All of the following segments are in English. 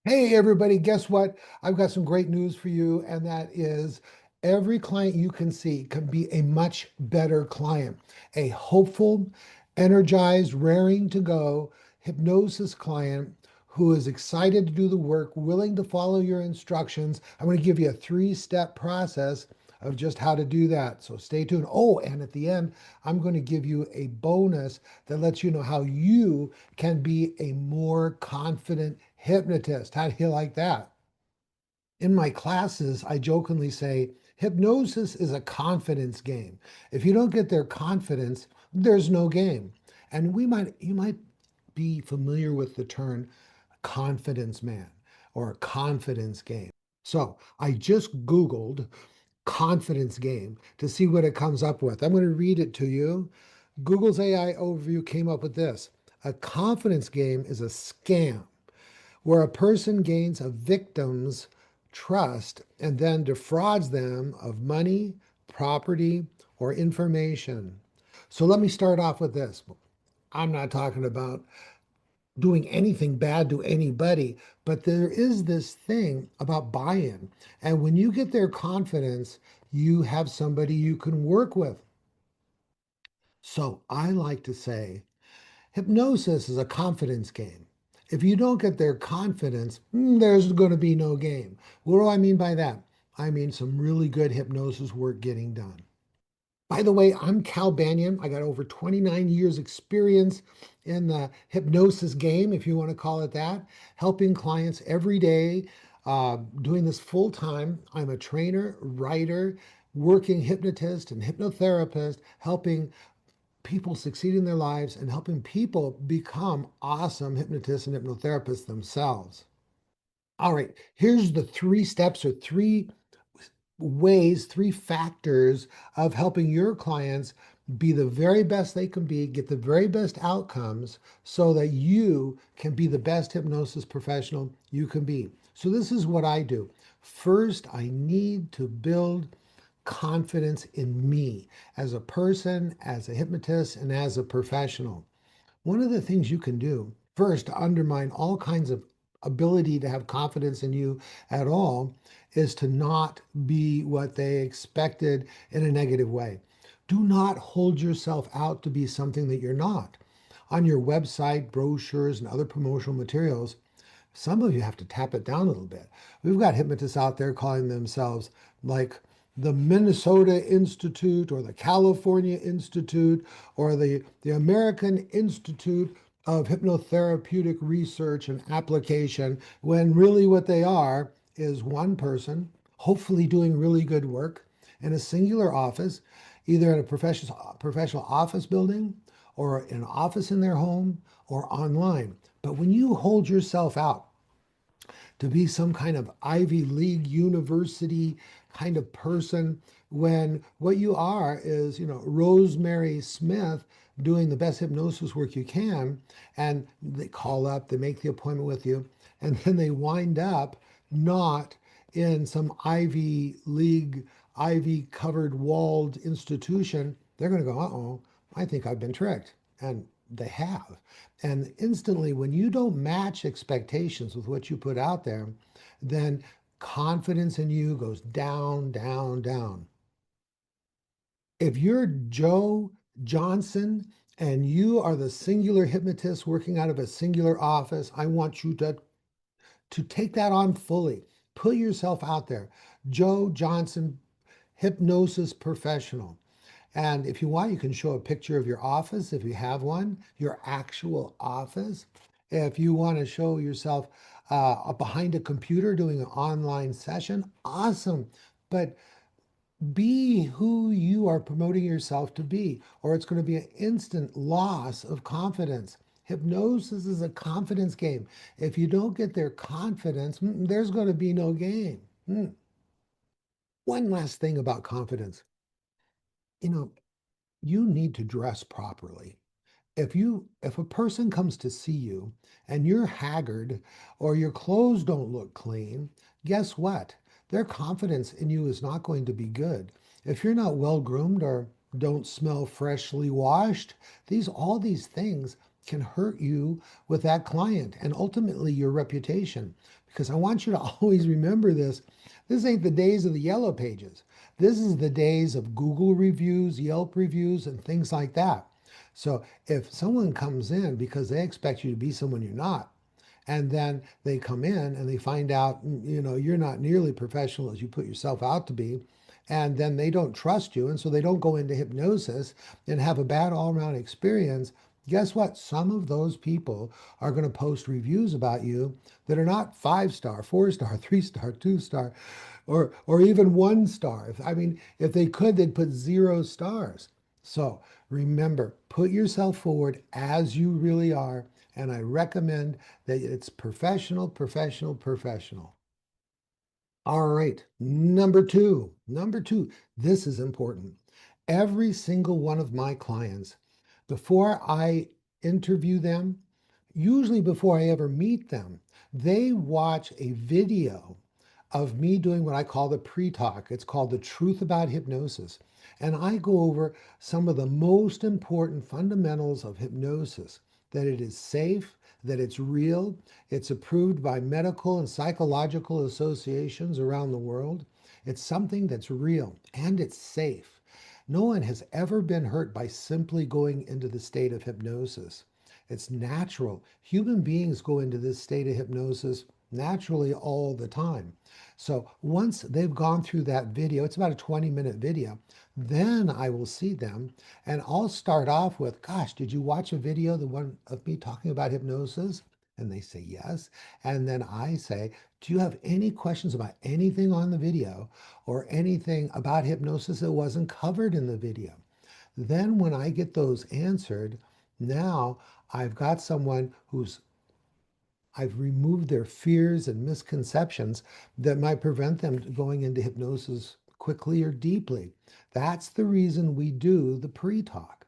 Hey, everybody, guess what? I've got some great news for you, and that is every client you can see can be a much better client. A hopeful, energized, raring to go hypnosis client who is excited to do the work, willing to follow your instructions. I'm going to give you a three-step process of just how to do that. So stay tuned. Oh, and at the end, I'm going to give you a bonus that lets you know how you can be a more confident hypnotist. How do you like that? In my classes, I jokingly say hypnosis is a confidence game. If you don't get their confidence, there's no game. And you might be familiar with the term confidence man or confidence game. So I just Googled confidence game to see what it comes up with. I'm going to read it to you. Google's AI overview came up with this. A confidence game is a scam where a person gains a victim's trust and then defrauds them of money, property, or information. So let me start off with this. I'm not talking about doing anything bad to anybody, but there is this thing about buy-in. And when you get their confidence, you have somebody you can work with. So I like to say hypnosis is a confidence game. If you don't get their confidence, there's going to be no game. What do I mean by that? I mean some really good hypnosis work getting done. By the way, I'm Cal Banyan. I got over 29 years experience in the hypnosis game, if you want to call it that, helping clients every day, doing this full time. I'm a trainer, writer, working hypnotist and hypnotherapist, helping people succeed in their lives and helping people become awesome hypnotists and hypnotherapists themselves. All right, here's the three steps or three ways, three factors of helping your clients be the very best they can be, get the very best outcomes so that you can be the best hypnosis professional you can be. So, this is what I do. First, I need to build confidence in me as a person, as a hypnotist, and as a professional. One of the things you can do first to undermine all kinds of ability to have confidence in you at all is to not be what they expected in a negative way. Do not hold yourself out to be something that you're not. On your website, brochures, and other promotional materials, some of you have to tap it down a little bit. We've got hypnotists out there calling themselves like the Minnesota Institute or the California Institute or the American Institute of Hypnotherapeutic Research and Application, when really what they are is one person, hopefully doing really good work in a singular office, either at a professional office building or an office in their home or online. But when you hold yourself out to be some kind of Ivy League university kind of person when what you are is, Rosemary Smith doing the best hypnosis work you can. And they call up, they make the appointment with you, and then they wind up not in some Ivy League, Ivy covered walled institution. They're going to go, uh-oh, I think I've been tricked. And they have. And instantly, when you don't match expectations with what you put out there, then confidence in you goes down, down, down. If you're Joe Johnson and you are the singular hypnotist working out of a singular office, I want you to take that on fully. Put yourself out there. Joe Johnson, hypnosis professional. And if you want, you can show a picture of your office if you have one, your actual office. If you want to show yourself behind a computer doing an online session, awesome. But be who you are promoting yourself to be, or it's going to be an instant loss of confidence. Hypnosis is a confidence game. If you don't get their confidence, there's going to be no game. One last thing about confidence. You know, you need to dress properly. If a person comes to see you and you're haggard or your clothes don't look clean, guess what? Their confidence in you is not going to be good. If you're not well groomed or don't smell freshly washed, all these things can hurt you with that client and ultimately your reputation. Because I want you to always remember this. This ain't the days of the yellow pages. This is the days of Google reviews, Yelp reviews, and things like that. So if someone comes in because they expect you to be someone you're not, and then they come in and they find out, you're not nearly professional as you put yourself out to be, and then they don't trust you, and so they don't go into hypnosis and have a bad all-around experience. Guess what? Some of those people are going to post reviews about you that are not 5-star, 4-star, 3-star, 2-star, or even 1 star. I mean, if they could, they'd put 0 stars. So remember, put yourself forward as you really are, and I recommend that it's professional, professional, professional. All right, number two. Number two, this is important. Every single one of my clients, before I interview them, usually before I ever meet them, they watch a video of me doing what I call the pre-talk. It's called The Truth About Hypnosis. And I go over some of the most important fundamentals of hypnosis, that it is safe, that it's real, it's approved by medical and psychological associations around the world. It's something that's real and it's safe. No one has ever been hurt by simply going into the state of hypnosis. It's natural. Human beings go into this state of hypnosis naturally all the time. So once they've gone through that video, it's about a 20-minute video, then I will see them and I'll start off with, gosh, did you watch a video, the one of me talking about hypnosis? And they say yes. And then I say, do you have any questions about anything on the video or anything about hypnosis that wasn't covered in the video? Then when I get those answered, now I've got someone I've removed their fears and misconceptions that might prevent them going into hypnosis quickly or deeply. That's the reason we do the pre-talk.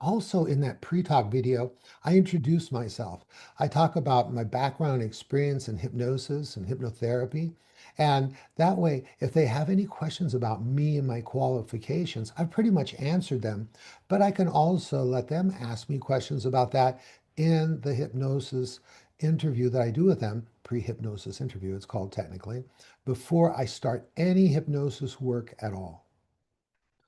Also, in that pre-talk video, I introduce myself. I talk about my background experience in hypnosis and hypnotherapy. And that way, if they have any questions about me and my qualifications, I've pretty much answered them. But I can also let them ask me questions about that in the hypnosis interview that I do with them, pre-hypnosis interview, it's called technically, before I start any hypnosis work at all.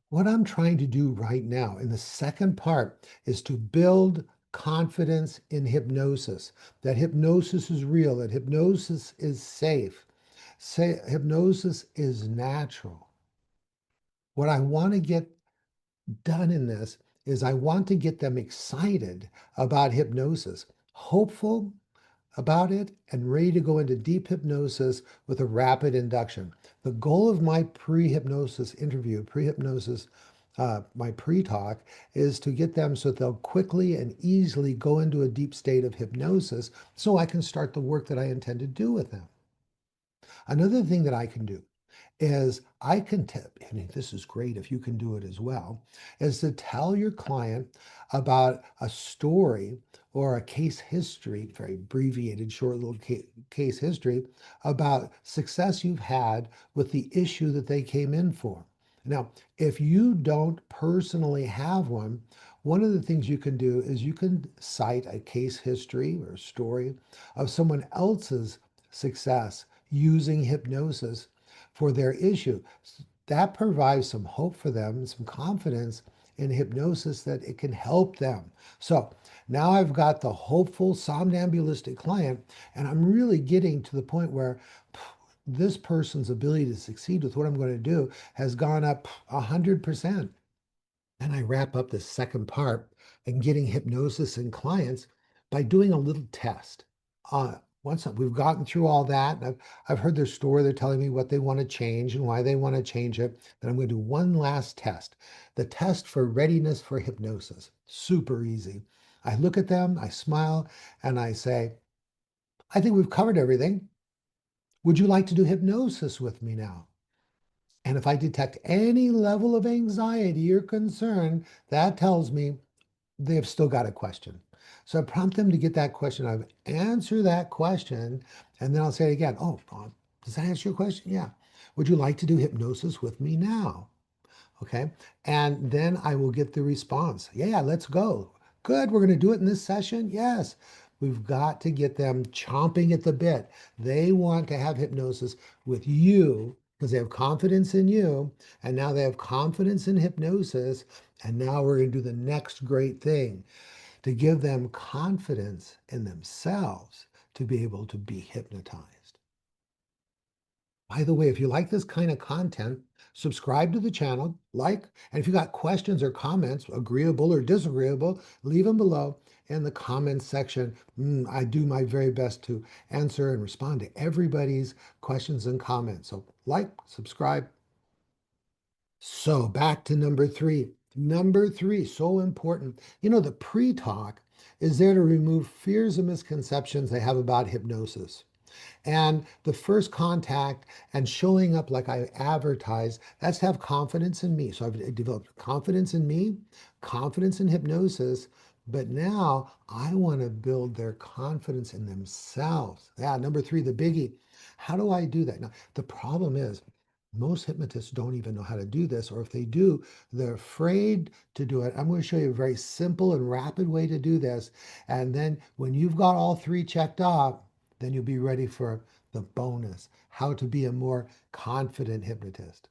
What I'm trying to do right now in the second part is to build confidence in hypnosis, that hypnosis is real, that hypnosis is safe, hypnosis is natural. What I want to get done in this is I want to get them excited about hypnosis, hopeful about it, and ready to go into deep hypnosis with a rapid induction. The goal of my pre-hypnosis interview, my pre-talk, is to get them so that they'll quickly and easily go into a deep state of hypnosis so I can start the work that I intend to do with them. Another thing that I can do is I can tip, and this is great if you can do it as well, is to tell your client about a story or a case history, very abbreviated, short little case history about success you've had with the issue that they came in for. Now, if you don't personally have one of the things you can do is you can cite a case history or story of someone else's success using hypnosis for their issue. That provides some hope for them, some confidence in hypnosis that it can help them. So now I've got the hopeful somnambulistic client, and I'm really getting to the point where this person's ability to succeed with what I'm going to do has gone up 100%. And I wrap up the second part in getting hypnosis in clients by doing a little test. Once we've gotten through all that, and I've heard their story, they're telling me what they want to change and why they want to change it. Then I'm going to do one last test, the test for readiness for hypnosis. Super easy. I look at them, I smile, and I say, I think we've covered everything. Would you like to do hypnosis with me now? And if I detect any level of anxiety or concern, that tells me they've still got a question. So I prompt them to get that question. I answer that question, and then I'll say it again. Oh, does that answer your question? Yeah. Would you like to do hypnosis with me now? Okay. And then I will get the response. Yeah, let's go. Good, we're going to do it in this session. Yes, we've got to get them chomping at the bit. They want to have hypnosis with you because they have confidence in you, and now they have confidence in hypnosis. And now we're going to do the next great thing to give them confidence in themselves to be able to be hypnotized. By the way, if you like this kind of content, subscribe to the channel, like, and if you got questions or comments, agreeable or disagreeable, leave them below in the comments section. I do my very best to answer and respond to everybody's questions and comments. So like, subscribe. So back to number three. Number three, so important. The pre-talk is there to remove fears and misconceptions they have about hypnosis. And the first contact and showing up like I advertise, that's to have confidence in me. So I've developed confidence in me, confidence in hypnosis, but now I want to build their confidence in themselves. Yeah, number three, the biggie. How do I do that? Now, the problem is most hypnotists don't even know how to do this, or if they do, they're afraid to do it. I'm going to show you a very simple and rapid way to do this. And then when you've got all three checked off, then you'll be ready for the bonus, how to be a more confident hypnotist.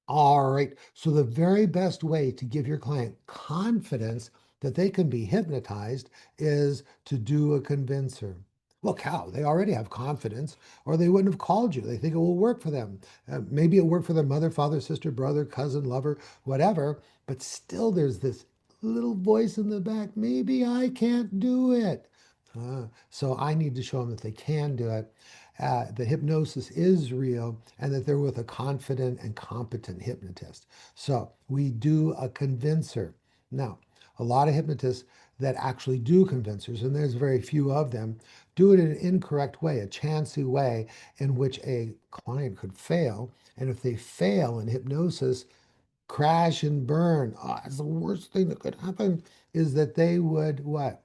All right. So the very best way to give your client confidence that they can be hypnotized is to do a convincer. Well, cow, they already have confidence, or they wouldn't have called you. They think it will work for them. Maybe it worked for their mother, father, sister, brother, cousin, lover, whatever. But still, there's this little voice in the back. Maybe I can't do it. So I need to show them that they can do it. The hypnosis is real and that they're with a confident and competent hypnotist. So we do a convincer. Now, a lot of hypnotists that actually do convincers, and there's very few of them, do it in an incorrect way, a chancy way in which a client could fail. And if they fail in hypnosis, crash and burn, it's the worst thing that could happen is that they would what?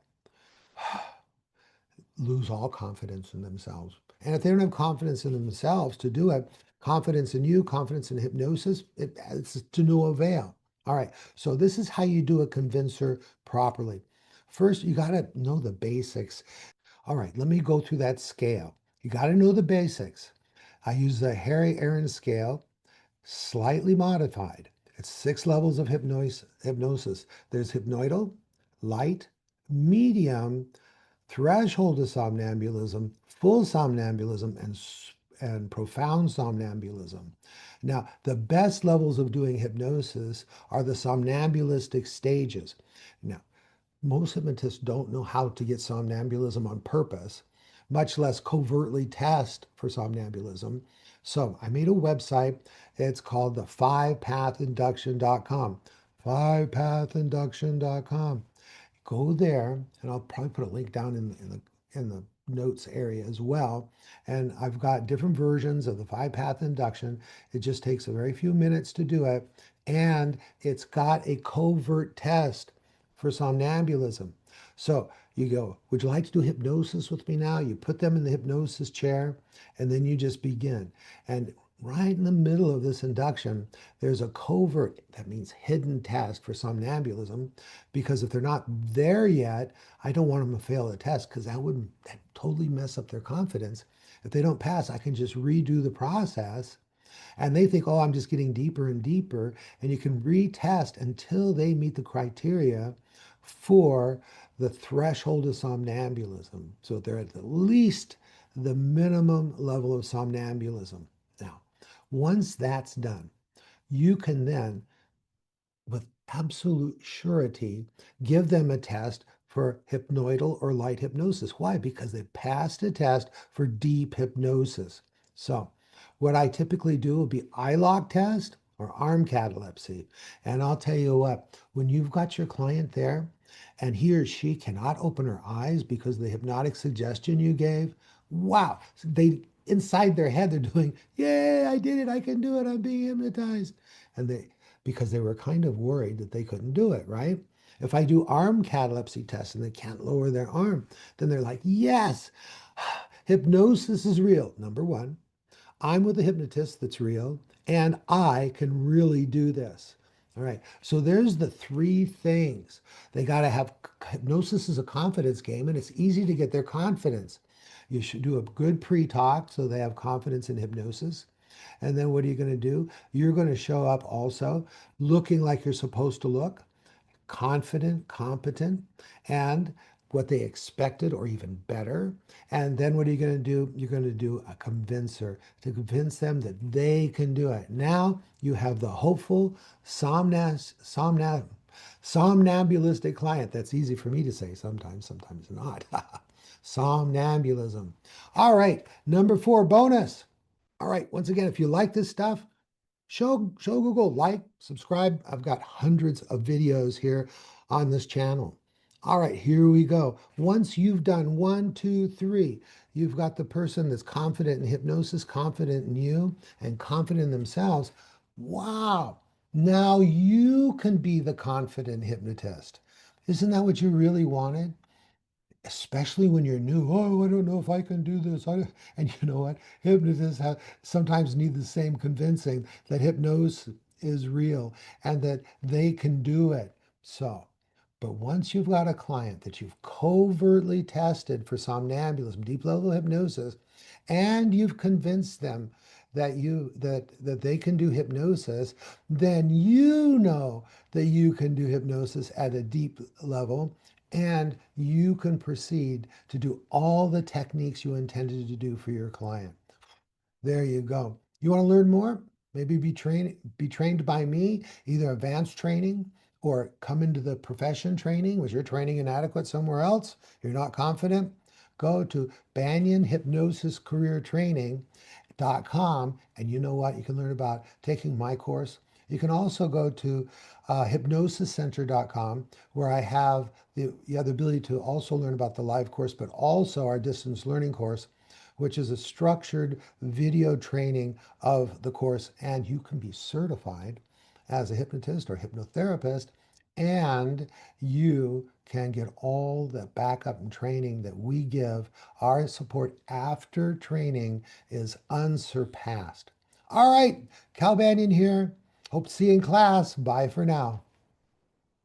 Lose all confidence in themselves. And if they don't have confidence in themselves to do it, confidence in you, confidence in hypnosis, it's to no avail. All right. So this is how you do a convincer properly. First, you got to know the basics. All right. Let me go through that scale. You got to know the basics. I use the Harry Aaron scale, slightly modified. It's 6 levels of hypnosis. There's hypnoidal, light, medium, threshold of somnambulism, full somnambulism, and profound somnambulism. Now, the best levels of doing hypnosis are the somnambulistic stages. Now, most hypnotists don't know how to get somnambulism on purpose, much less covertly test for somnambulism. So I made a website. It's called the 5pathinduction.com. 5pathinduction.com. Go there, and I'll probably put a link down in the notes area as well. And I've got different versions of the 5-path induction. It just takes a very few minutes to do it, and it's got a covert test for somnambulism. So you go, would you like to do hypnosis with me now? You put them in the hypnosis chair, and then you just begin. And right in the middle of this induction, there's a covert, that means hidden test for somnambulism, because if they're not there yet, I don't want them to fail the test because that totally mess up their confidence. If they don't pass, I can just redo the process and they think, oh, I'm just getting deeper and deeper. And you can retest until they meet the criteria for the threshold of somnambulism. So they're at the least the minimum level of somnambulism. Now, once that's done, you can then, with absolute surety, give them a test for hypnoidal or light hypnosis. Why? Because they passed a test for deep hypnosis. So, what I typically do will be eye lock test or arm catalepsy. And I'll tell you what, when you've got your client there and he or she cannot open her eyes because of the hypnotic suggestion you gave, wow, they inside their head they're doing, yay, I did it, I can do it, I'm being hypnotized. And because they were kind of worried that they couldn't do it, right? If I do arm catalepsy tests and they can't lower their arm, then they're like, yes, hypnosis is real. Number one, I'm with a hypnotist that's real, and I can really do this. All right. So there's the three things. They got to have hypnosis is a confidence game, and it's easy to get their confidence. You should do a good pre-talk so they have confidence in hypnosis. And then what are you going to do? You're going to show up also looking like you're supposed to look, confident, competent, and what they expected or even better. And then what are you going to do? You're going to do a convincer to convince them that they can do it. Now you have the hopeful, somnambulistic client. That's easy for me to say sometimes, sometimes not. Somnambulism. All right, number 4, bonus. All right, once again, if you like this stuff, show Google, like, subscribe. I've got hundreds of videos here on this channel. All right, here we go. Once you've done 1, 2, 3, you've got the person that's confident in hypnosis, confident in you, and confident in themselves. Wow. Now you can be the confident hypnotist. Isn't that what you really wanted? Especially when you're new. Oh, I don't know if I can do this. And you know what? Hypnotists sometimes need the same convincing that hypnosis is real and that they can do it. So, but once you've got a client that you've covertly tested for somnambulism, deep level hypnosis, and you've convinced them that they can do hypnosis, then you know that you can do hypnosis at a deep level, and you can proceed to do all the techniques you intended to do for your client. There you go. You want to learn more? Maybe be trained by me, either advanced training or come into the profession training. Was your training inadequate somewhere else? You're not confident? Go to Banyan Hypnosis Career Training.com, and you know what? You can learn about taking my course. You can also go to hypnosiscenter.com, where I have the ability to also learn about the live course, but also our distance learning course, which is a structured video training of the course. And you can be certified as a hypnotist or hypnotherapist, and you can get all the backup and training that we give. Our support after training is unsurpassed. All right, Cal Banyan here. Hope to see you in class. Bye for now.